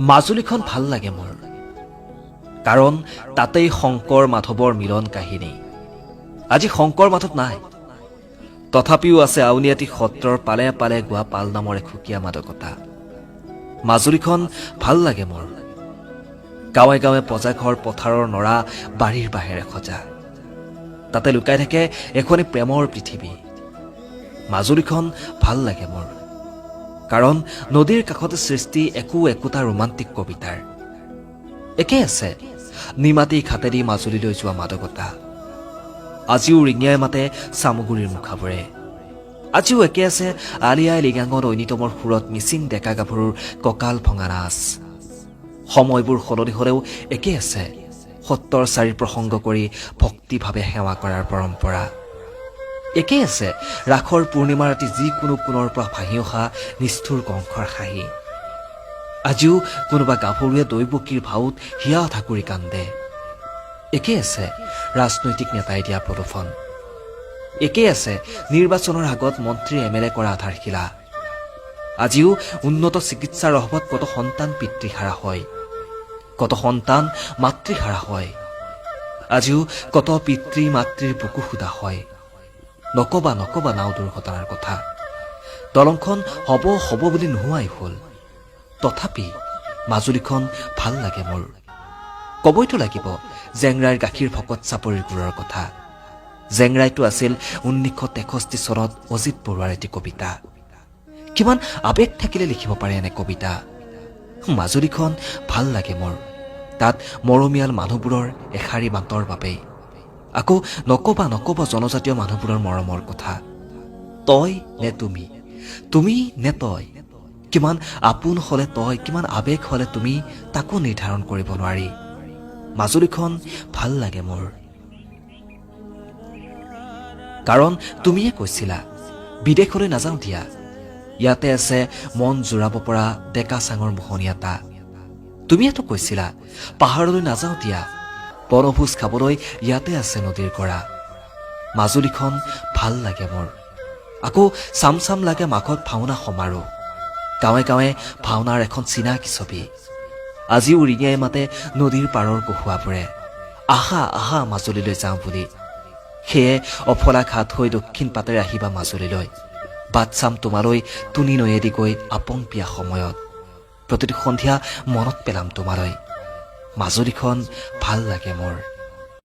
মাজুলীখন ভাল লাগে মোৰ কাৰণ তাতেই শংকৰ মাধৱৰ মিলন কাহিনী আজি শংকৰ মাধৱ নাই তথাপিও আছে আউনীআটী সত্ৰৰ পালে পালে গোৱা পাল নামৰ এখুকীয়া মাদকতা মাজুলীখন ভাল লাগে মোৰ গাঁৱে গাঁৱে পজাঘৰ পথাৰৰ নৰা বাৰীৰ বাহেৰে সজা তাতে লুকাই থাকে এখনি প্ৰেমৰ পৃথিৱী মাজুলীখন ভাল লাগে মোৰ কাৰণ নদীৰ কাষতে সৃষ্টি একোটা ৰোমান্টিক কবিতাৰ একে আছে নিমাতী ঘাটেদি মাজুলীলৈ যোৱা মাদকতা আজিও ৰিঙিয়াই মাতে চামগুৰিৰ মুখাবোৰে আজিও একে আছে আলিয়াই লিগাঙত ঐনিতমৰ সুৰত মিচিং ডেকা গাভৰুৰ কঁকাল ভঙা নাচ সময়বোৰ সলনি হলেও একে আছে সত্ৰৰ চাৰি প্ৰসংগ কৰি ভক্তিভাৱে সেৱা কৰাৰ পৰম্পৰা একে আছে ৰাসৰ পূৰ্ণিমা ৰাতি যিকোনো কোণৰ পৰা ভাহি অহা নিষ্ঠুৰ কংসৰ হাঁহি আজিও কোনোবা গাভৰুৱে দৈৱকীৰ ভাওত হিয়া ঠাকুৰি কান্দে একে আছে ৰাজনৈতিক নেতাই দিয়া প্ৰলোভন একে আছে নিৰ্বাচনৰ আগত মন্ত্ৰী এমএলএ কৰা আধাৰশিলা আজিও উন্নত চিকিৎসাৰ অভাৱত কত সন্তান পিতৃহাৰা হয় কত সন্তান মাতৃহাৰা হয় আজিও কত পিতৃ মাতৃৰ বুকু সুদা হয় নকবা নাও দুৰ্ঘটনাৰ কথা দলংখন হ'ব বুলি নোহোৱাই হল তথাপি মাজুলীখন ভাল লাগে মোৰ কবইতো লাগিব জেংৰাইৰ গাখীৰ ভকত চাপৰিৰ গুৰৰ কথা জেংৰাইটো আছিল 1963 চনত অজিত বৰুৱাৰ এটি কবিতা কিমান আবেগ থাকিলে লিখিব পাৰে এনে কবিতা মাজুলীখন ভাল লাগে মোৰ তাত মৰমীয়াল মানুহবোৰৰ এশাৰী মাতৰ বাবে আকৌ নকবা জনজাতীয় মানুহবোৰৰ মৰমৰ কথা তই নে তুমি নে তই কিমান আপোন হলে তই কিমান আবেগ হলে তুমি তাকো নিৰ্ধাৰণ কৰিব নোৱাৰি মাজুলীখন ভাল লাগে মোৰ কাৰণ তুমিয়ে কৈছিলা বিদেশলৈ নাযাওঁ দিয়া ইয়াতে আছে মন জোৰাব পৰা ডেকা চাঙৰ মোহনীয়তা তুমিয়েতো কৈছিলা পাহাৰলৈ নাযাওঁ দিয়া বনভোজ খাবলৈ ইয়াতে আছে নদীৰ গৰা মাজুলীখন ভাল লাগে মোৰ আকৌ চাম লাগে মাঘত ভাওনা সমাৰোহ গাঁৱে গাঁৱে ভাওনাৰ এখন চিনাকি ছবি আজিও ৰিঙিয়াই মাতে নদীৰ পাৰৰ কহুৱাবোৰে আহা মাজুলীলৈ যাওঁ বুলি সেয়ে অফলা ঘাট হৈ দক্ষিণ পাতেৰে আহিবা মাজুলীলৈ বাট চাম তোমালৈ তুনি নৈয়েদি গৈ আপং পিয়া সময়ত প্ৰতিটো সন্ধিয়া মনত পেলাম তোমালৈ মাজুলীখন ভাল লাগে মোৰ